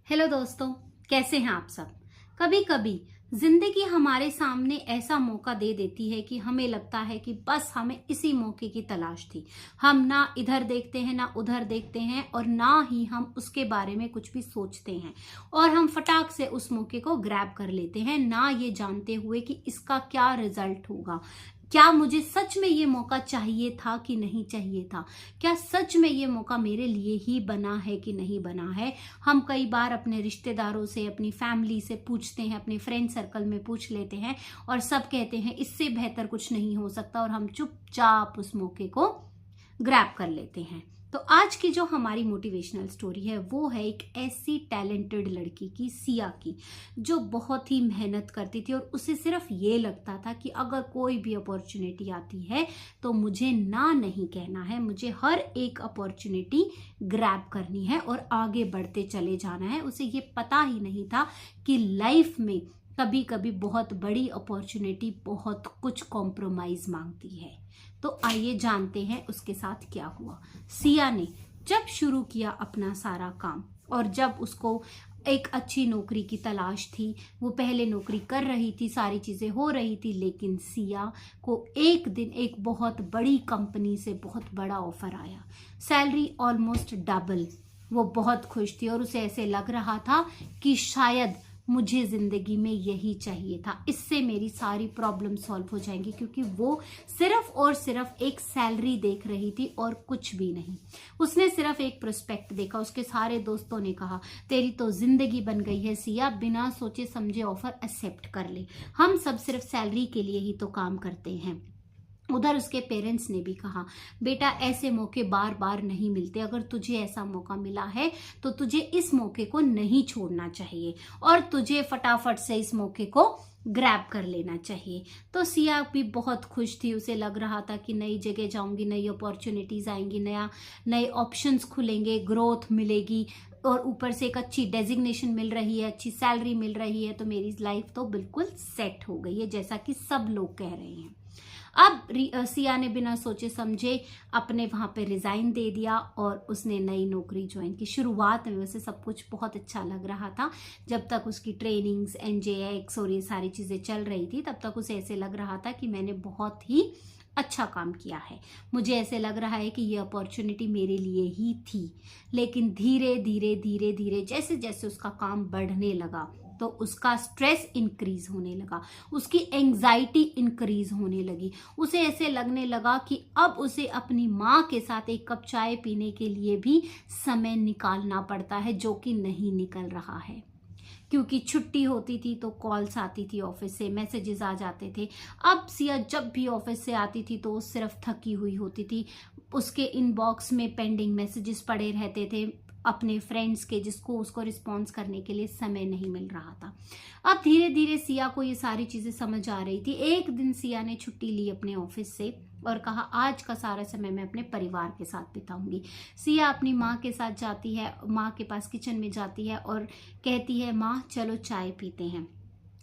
Hello दोस्तों, कैसे हैं आप सब। कभी कभी जिंदगी हमारे सामने ऐसा मौका दे देती है कि हमें लगता है कि बस हमें इसी मौके की तलाश थी। हम ना इधर देखते हैं ना उधर देखते हैं और ना ही हम उसके बारे में कुछ भी सोचते हैं और हम फटाक से उस मौके को ग्रैब कर लेते हैं, ना ये जानते हुए कि इसका क्या रिजल्ट होगा। क्या मुझे सच में ये मौका चाहिए था कि नहीं चाहिए था, क्या सच में ये मौका मेरे लिए ही बना है कि नहीं बना है। हम कई बार अपने रिश्तेदारों से, अपनी फैमिली से पूछते हैं, अपने फ्रेंड सर्कल में पूछ लेते हैं और सब कहते हैं इससे बेहतर कुछ नहीं हो सकता और हम चुपचाप उस मौके को ग्रैब कर लेते हैं। तो आज की जो हमारी मोटिवेशनल स्टोरी है वो है एक ऐसी टैलेंटेड लड़की की, सिया की, जो बहुत ही मेहनत करती थी और उसे सिर्फ ये लगता था कि अगर कोई भी अपॉर्चुनिटी आती है तो मुझे ना नहीं कहना है, मुझे हर एक अपॉर्चुनिटी ग्रैब करनी है और आगे बढ़ते चले जाना है। उसे ये पता ही नहीं था कि लाइफ में कभी कभी बहुत बड़ी अपॉर्चुनिटी बहुत कुछ कॉम्प्रोमाइज मांगती है। तो आइए जानते हैं उसके साथ क्या हुआ। सिया ने जब शुरू किया अपना सारा काम और जब उसको एक अच्छी नौकरी की तलाश थी, वो पहले नौकरी कर रही थी, सारी चीजें हो रही थी, लेकिन सिया को एक दिन एक बहुत बड़ी कंपनी से बहुत बड़ा ऑफर आया, सैलरी ऑलमोस्ट डबल। वो बहुत खुश थी और उसे ऐसे लग रहा था कि शायद मुझे जिंदगी में यही चाहिए था, इससे मेरी सारी प्रॉब्लम सॉल्व हो जाएंगी, क्योंकि वो सिर्फ और सिर्फ एक सैलरी देख रही थी और कुछ भी नहीं। उसने सिर्फ एक प्रोस्पेक्ट देखा। उसके सारे दोस्तों ने कहा तेरी तो जिंदगी बन गई है सिया, बिना सोचे समझे ऑफर एक्सेप्ट कर ले, हम सब सिर्फ सैलरी के लिए ही तो काम करते हैं। उधर उसके पेरेंट्स ने भी कहा बेटा ऐसे मौके बार बार नहीं मिलते, अगर तुझे ऐसा मौका मिला है तो तुझे इस मौके को नहीं छोड़ना चाहिए और तुझे फटाफट से इस मौके को ग्रैब कर लेना चाहिए। तो सिया भी बहुत खुश थी, उसे लग रहा था कि नई जगह जाऊंगी, नई अपॉर्चुनिटीज आएंगी, नए ऑप्शंस खुलेंगे, ग्रोथ मिलेगी और ऊपर से एक अच्छी डेजिग्नेशन मिल रही है, अच्छी सैलरी मिल रही है, तो मेरी लाइफ तो बिल्कुल सेट हो गई है, जैसा कि सब लोग कह रहे हैं। अब सिया ने बिना सोचे समझे अपने वहां पे रिजाइन दे दिया और उसने नई नौकरी ज्वाइन की। शुरुआत में वैसे सब कुछ बहुत अच्छा लग रहा था, जब तक उसकी ट्रेनिंग्स, NJX और ये सारी चीजें चल रही थी, तब तक उसे ऐसे लग रहा था कि मैंने बहुत ही अच्छा काम किया है, मुझे ऐसे लग रहा है कि ये अपॉर्चुनिटी मेरे लिए ही थी। लेकिन धीरे धीरे धीरे धीरे जैसे जैसे उसका काम बढ़ने लगा तो उसका स्ट्रेस इंक्रीज होने लगा, उसकी एंजाइटी इंक्रीज होने लगी। उसे ऐसे लगने लगा कि अब उसे अपनी माँ के साथ एक कप चाय पीने के लिए भी समय निकालना पड़ता है, जो कि नहीं निकल रहा है, क्योंकि छुट्टी होती थी तो कॉल्स आती थी, ऑफिस से मैसेजेस आ जाते थे। अब सिया जब भी ऑफिस से आती थी तो सिर्फ थकी हुई होती थी, उसके इनबॉक्स में पेंडिंग मैसेजेस पड़े रहते थे अपने फ्रेंड्स के, जिसको उसको रिस्पॉन्स करने के लिए समय नहीं मिल रहा था। अब धीरे धीरे सिया को ये सारी चीजें समझ आ रही थी। एक दिन सिया ने छुट्टी ली अपने ऑफिस से और कहा आज का सारा समय मैं अपने परिवार के साथ बिताऊंगी। सिया अपनी माँ के साथ जाती है, माँ के पास किचन में जाती है और कहती है माँ चलो चाय पीते हैं।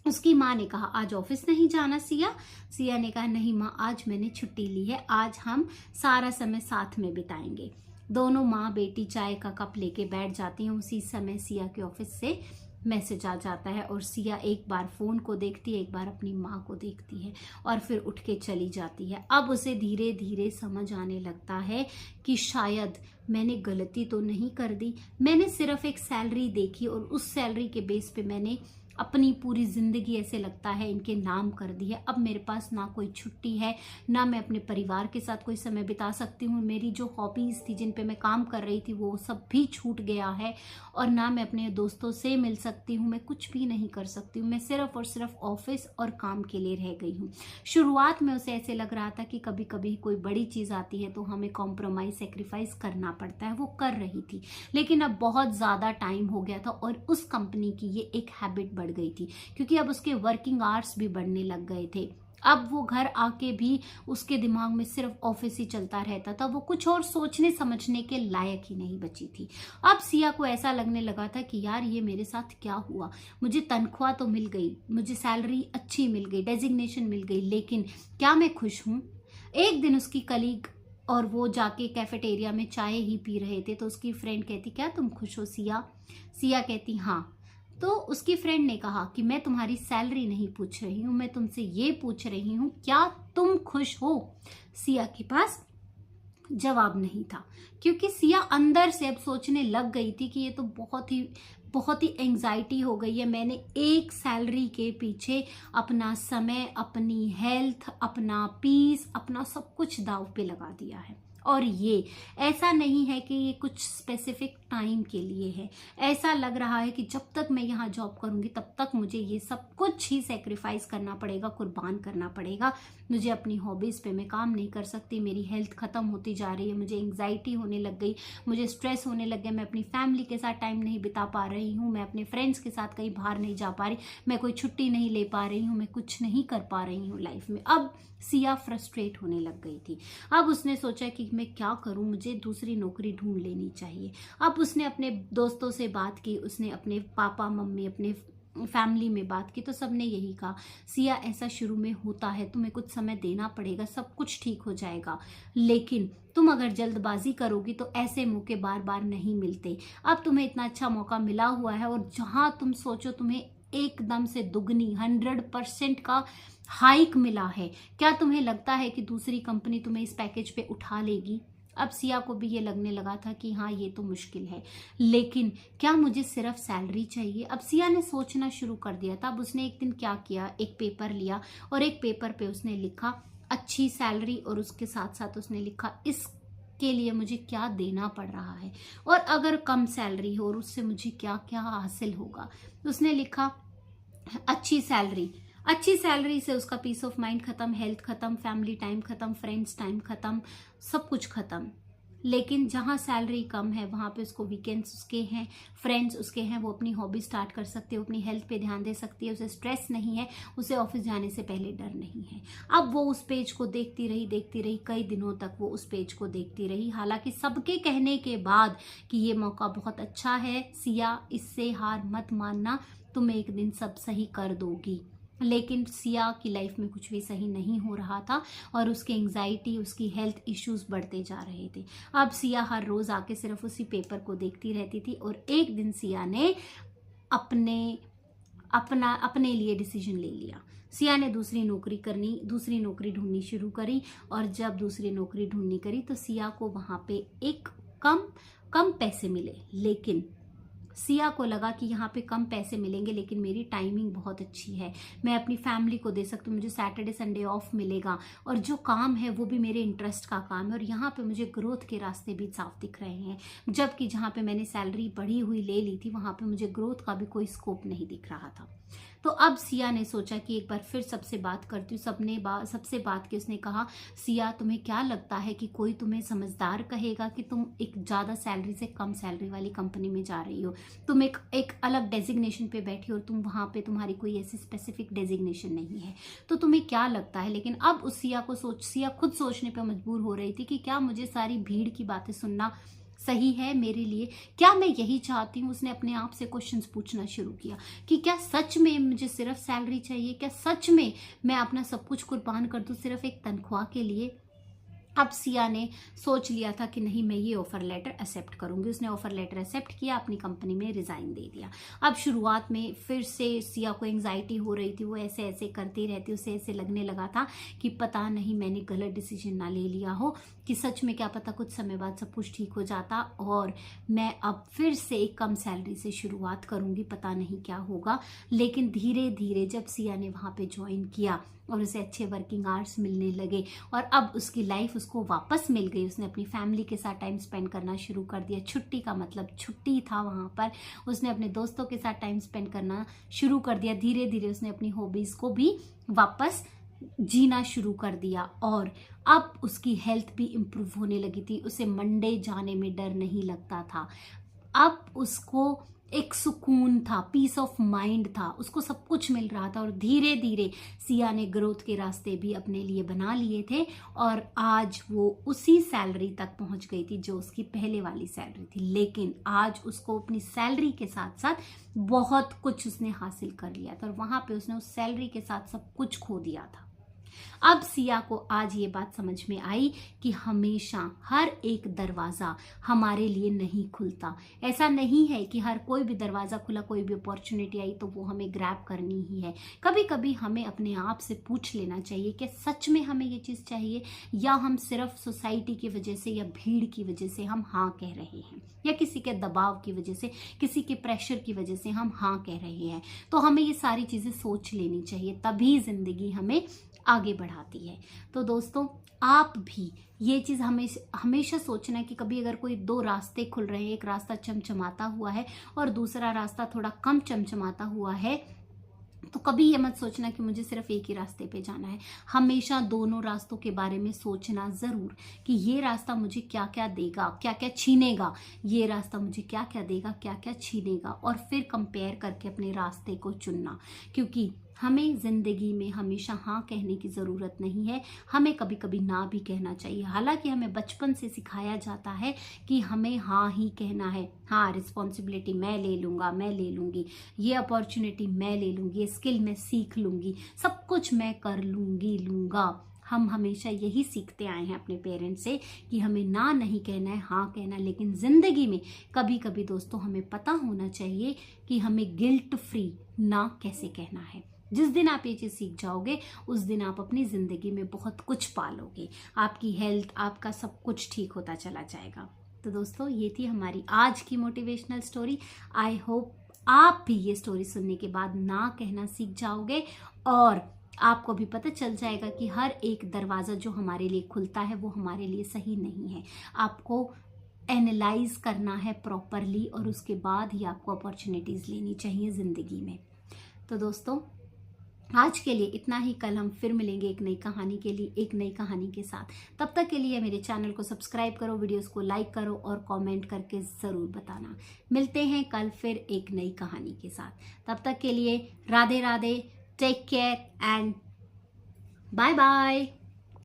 उसकी माँ ने कहा आज ऑफिस नहीं जाना सिया। सिया ने कहा नहीं माँ, आज मैंने छुट्टी ली है, आज हम सारा समय साथ में बिताएंगे। दोनों माँ बेटी चाय का कप लेके बैठ जाती हैं। उसी समय सिया के ऑफिस से मैसेज आ जाता है और सिया एक बार फोन को देखती है, एक बार अपनी माँ को देखती है और फिर उठ के चली जाती है। अब उसे धीरे धीरे समझ आने लगता है कि शायद मैंने गलती तो नहीं कर दी, मैंने सिर्फ एक सैलरी देखी और उस सैलरी के बेस पे मैंने अपनी पूरी जिंदगी ऐसे लगता है इनके नाम कर दी है। अब मेरे पास ना कोई छुट्टी है, ना मैं अपने परिवार के साथ कोई समय बिता सकती हूँ, मेरी जो हॉबीज थी जिन पे मैं काम कर रही थी वो सब भी छूट गया है और ना मैं अपने दोस्तों से मिल सकती हूँ, मैं कुछ भी नहीं कर सकती हूँ, मैं सिर्फ और सिर्फ ऑफिस और काम के लिए रह गई हूँ। शुरुआत में उसे ऐसे लग रहा था कि कभी कभी कोई बड़ी चीज आती है तो हमें कॉम्प्रोमाइज, सेक्रीफाइस करना पड़ता है, वो कर रही थी, लेकिन अब बहुत ज्यादा टाइम हो गया था और उस कंपनी की ये एक हैबिट बढ़ गई थी, क्योंकि अब उसके वर्किंग आवर्स भी बढ़ने लग गए थे। अब वो घर आके भी उसके दिमाग में सिर्फ ऑफिस ही चलता रहता था, वो कुछ और सोचने समझने के लायक ही नहीं बची थी। अब सिया को ऐसा लगने लगा था कि यार ये मेरे साथ क्या हुआ, मुझे तनख्वाह तो मिल गई, मुझे सैलरी अच्छी मिल गई, डेजिग्नेशन मिल गई, लेकिन क्या मैं खुश हूं। एक दिन उसकी कलीग और वो जाके कैफेटेरिया में चाय ही पी रहे थे। तो उसकी फ्रेंड कहती, क्या तुम खुश हो सिया? सिया कहती, हाँ। तो उसकी फ्रेंड ने कहा कि मैं तुम्हारी सैलरी नहीं पूछ रही हूँ, मैं तुमसे ये पूछ रही हूँ क्या तुम खुश हो? सिया के पास जवाब नहीं था, क्योंकि सिया अंदर से अब सोचने लग गई थी कि ये तो बहुत ही एंजाइटी हो गई है। मैंने एक सैलरी के पीछे अपना समय, अपनी हेल्थ, अपना पीस, अपना सब कुछ दांव पे लगा दिया है। और ये ऐसा नहीं है कि ये कुछ स्पेसिफिक टाइम के लिए है। ऐसा लग रहा है कि जब तक मैं यहाँ जॉब करूंगी तब तक मुझे ये सब कुछ ही सेक्रीफाइस करना पड़ेगा, कुर्बान करना पड़ेगा। मुझे अपनी हॉबीज पे मैं काम नहीं कर सकती, मेरी हेल्थ खत्म होती जा रही है, मुझे एंग्जाइटी होने लग गई, मुझे स्ट्रेस होने लग गया, मैं अपनी फैमिली के साथ टाइम नहीं बिता पा रही हूँ, मैं अपने फ्रेंड्स के साथ कहीं बाहर नहीं जा पा रही, मैं कोई छुट्टी नहीं ले पा रही हूँ, मैं कुछ नहीं कर पा रही हूँ लाइफ में। अब सिया फ्रस्ट्रेट होने लग गई थी। अब उसने सोचा कि मैं क्या करूं, मुझे दूसरी नौकरी ढूंढ लेनी चाहिए। अब उसने अपने दोस्तों से बात की, उसने अपने पापा मम्मी, अपने फैमिली में बात की, तो सबने यही कहा, सिया ऐसा शुरू में होता है, तुम्हें कुछ समय देना पड़ेगा, सब कुछ ठीक हो जाएगा, लेकिन तुम अगर जल्दबाजी करोगी तो ऐसे मौके बार बार नहीं मिलते। अब तुम्हें इतना अच्छा मौका मिला हुआ है और जहां तुम सोचो तुम्हें एकदम से दुगनी 100% का हाइक मिला है। क्या तुम्हें लगता है कि दूसरी कंपनी तुम्हें इस पैकेज पे उठा लेगी? अब सिया को भी ये लगने लगा था कि हाँ ये तो मुश्किल है, लेकिन क्या मुझे सिर्फ सैलरी चाहिए? अब सिया ने सोचना शुरू कर दिया था। अब उसने एक दिन क्या किया, एक पेपर लिया और एक पेपर पे उसने लिखा अच्छी सैलरी, और उसके साथ साथ उसने लिखा इस के लिए मुझे क्या देना पड़ रहा है, और अगर कम सैलरी हो और उससे मुझे क्या क्या हासिल होगा। उसने लिखा अच्छी सैलरी से उसका पीस ऑफ माइंड खत्म, हेल्थ खत्म, फैमिली टाइम खत्म, फ्रेंड्स टाइम खत्म, सब कुछ खत्म। लेकिन जहाँ सैलरी कम है वहाँ पे उसको वीकेंड्स उसके हैं, फ्रेंड्स उसके हैं, वो अपनी हॉबी स्टार्ट कर सकती है, अपनी हेल्थ पे ध्यान दे सकती है, उसे स्ट्रेस नहीं है, उसे ऑफिस जाने से पहले डर नहीं है। अब वो उस पेज को देखती रही, कई दिनों तक वो उस पेज को देखती रही। हालांकि सबके कहने के बाद कि ये मौका बहुत अच्छा है सिया, इससे हार मत मानना, तुम एक दिन सब सही कर दोगी। लेकिन सिया की लाइफ में कुछ भी सही नहीं हो रहा था और उसकी एंजाइटी, उसकी हेल्थ इश्यूज बढ़ते जा रहे थे। अब सिया हर रोज आके सिर्फ उसी पेपर को देखती रहती थी और एक दिन सिया ने अपने लिए डिसीजन ले लिया। सिया ने दूसरी नौकरी ढूंढनी शुरू करी, और जब दूसरी नौकरी ढूंढनी करी तो सिया को वहां पे एक कम पैसे मिले। लेकिन सिया को लगा कि यहाँ पे कम पैसे मिलेंगे लेकिन मेरी टाइमिंग बहुत अच्छी है, मैं अपनी फैमिली को दे सकती हूँ, मुझे सैटरडे संडे ऑफ मिलेगा, और जो काम है वो भी मेरे इंटरेस्ट का काम है, और यहाँ पे मुझे ग्रोथ के रास्ते भी साफ दिख रहे हैं। जबकि जहाँ पे मैंने सैलरी बढ़ी हुई ले ली थी वहाँ पे मुझे ग्रोथ का भी कोई स्कोप नहीं दिख रहा था। तो अब सिया ने सोचा कि एक बार फिर सबसे बात करती हूँ। सबसे बात की। उसने कहा, सिया तुम्हें क्या लगता है कि कोई तुम्हें समझदार कहेगा कि तुम एक ज़्यादा सैलरी से कम सैलरी वाली कंपनी में जा रही हो, तुम एक अलग डेजिग्नेशन पे बैठी हो और तुम वहाँ पे तुम्हारी कोई ऐसी स्पेसिफिक डेजिग्नेशन नहीं है, तो तुम्हें क्या लगता है? लेकिन अब उस सिया खुद सोचने पर मजबूर हो रही थी कि क्या मुझे सारी भीड़ की बातें सुनना सही है मेरे लिए? क्या मैं यही चाहती हूँ? उसने अपने आप से क्वेश्चंस पूछना शुरू किया कि क्या सच में मुझे सिर्फ सैलरी चाहिए? क्या सच में मैं अपना सब कुछ कुर्बान कर दूं सिर्फ एक तनख्वाह के लिए? अब सिया ने सोच लिया था कि नहीं, मैं ये ऑफर लेटर एक्सेप्ट करूंगी। उसने ऑफर लेटर एक्सेप्ट किया, अपनी कंपनी में रिजाइन दे दिया। अब शुरुआत में फिर से सिया को एंजाइटी हो रही थी, वो ऐसे ऐसे करती रहती, उसे ऐसे लगने लगा था कि पता नहीं मैंने गलत डिसीजन ना ले लिया हो, कि सच में क्या पता कुछ समय बाद सब कुछ ठीक हो जाता और मैं अब फिर से एक कम सैलरी से शुरुआत करूंगी, पता नहीं क्या होगा। लेकिन धीरे धीरे जब सिया ने वहां पे ज्वाइन किया और उसे अच्छे वर्किंग आवर्स मिलने लगे और अब उसकी लाइफ उसको वापस मिल गई, उसने अपनी फैमिली के साथ टाइम स्पेंड करना शुरू कर दिया। छुट्टी का मतलब छुट्टी था वहां पर, उसने अपने दोस्तों के साथ टाइम स्पेंड करना शुरू कर दिया। धीरे धीरे उसने अपनी हॉबीज को भी वापस जीना शुरू कर दिया और अब उसकी हेल्थ भी इम्प्रूव होने लगी थी। उसे मंडे जाने में डर नहीं लगता था। अब उसको एक सुकून था, पीस ऑफ माइंड था, उसको सब कुछ मिल रहा था और धीरे धीरे सिया ने ग्रोथ के रास्ते भी अपने लिए बना लिए थे और आज वो उसी सैलरी तक पहुंच गई थी जो उसकी पहले वाली सैलरी थी। लेकिन आज उसको अपनी सैलरी के साथ साथ बहुत कुछ उसने हासिल कर लिया था और वहां पे उसने उस सैलरी के साथ सब कुछ खो दिया था। अब सिया को आज ये बात समझ में आई कि हमेशा हर एक दरवाजा हमारे लिए नहीं खुलता। ऐसा नहीं है कि हर कोई भी दरवाजा खुला, कोई भी अपॉर्चुनिटी आई तो वो हमें ग्रैब करनी ही है। कभी कभी हमें अपने आप से पूछ लेना चाहिए कि सच में हमें ये चीज़ चाहिए, या हम सिर्फ सोसाइटी की वजह से या भीड़ की वजह से हम हाँ कह रहे हैं, या किसी के दबाव की वजह से, किसी के प्रेशर की वजह से हम हाँ कह रहे हैं। तो हमें ये सारी चीज़ें सोच लेनी चाहिए, तभी जिंदगी हमें आगे बढ़ाती है। तो दोस्तों, आप भी ये चीज़ हमेशा सोचना है कि कभी अगर कोई दो रास्ते खुल रहे हैं, एक रास्ता चमचमाता हुआ है और दूसरा रास्ता थोड़ा कम चमचमाता हुआ है, तो कभी ये मत सोचना कि मुझे सिर्फ एक ही रास्ते पे जाना है। हमेशा दोनों रास्तों के बारे में सोचना ज़रूर कि ये रास्ता मुझे क्या क्या देगा, क्या क्या छीनेगा, ये रास्ता मुझे क्या क्या देगा, क्या क्या छीनेगा, और फिर कंपेयर करके अपने रास्ते को चुनना। क्योंकि हमें ज़िंदगी में हमेशा हाँ कहने की ज़रूरत नहीं है, हमें कभी कभी ना भी कहना चाहिए। हालांकि हमें बचपन से सिखाया जाता है कि हमें हाँ ही कहना है। हाँ, रिस्पॉन्सिबिलिटी मैं ले लूँगा, मैं ले लूँगी, ये अपॉर्चुनिटी मैं ले लूँगी, ये स्किल मैं सीख लूँगी, सब कुछ मैं कर लूँगा। हम हमेशा यही सीखते आए हैं अपने पेरेंट्स से कि हमें ना नहीं कहना है, हाँ कहना है। लेकिन ज़िंदगी में कभी कभी दोस्तों हमें पता होना चाहिए कि हमें गिल्ट फ्री ना कैसे कहना है। जिस दिन आप ये चीज़ सीख जाओगे उस दिन आप अपनी ज़िंदगी में बहुत कुछ पालोगे। आपकी हेल्थ, आपका सब कुछ ठीक होता चला जाएगा। तो दोस्तों, ये थी हमारी आज की मोटिवेशनल स्टोरी। आई होप आप भी ये स्टोरी सुनने के बाद ना कहना सीख जाओगे और आपको भी पता चल जाएगा कि हर एक दरवाज़ा जो हमारे लिए खुलता है वो हमारे लिए सही नहीं है। आपको एनालाइज करना है प्रॉपरली और उसके बाद ही आपको अपॉर्चुनिटीज़ लेनी चाहिए ज़िंदगी में। तो दोस्तों, आज के लिए इतना ही। कल हम फिर मिलेंगे एक नई कहानी के लिए, एक नई कहानी के साथ। तब तक के लिए मेरे चैनल को सब्सक्राइब करो, वीडियोस को लाइक करो और कमेंट करके ज़रूर बताना। मिलते हैं कल फिर एक नई कहानी के साथ। तब तक के लिए Radhe Radhe, take care and bye bye.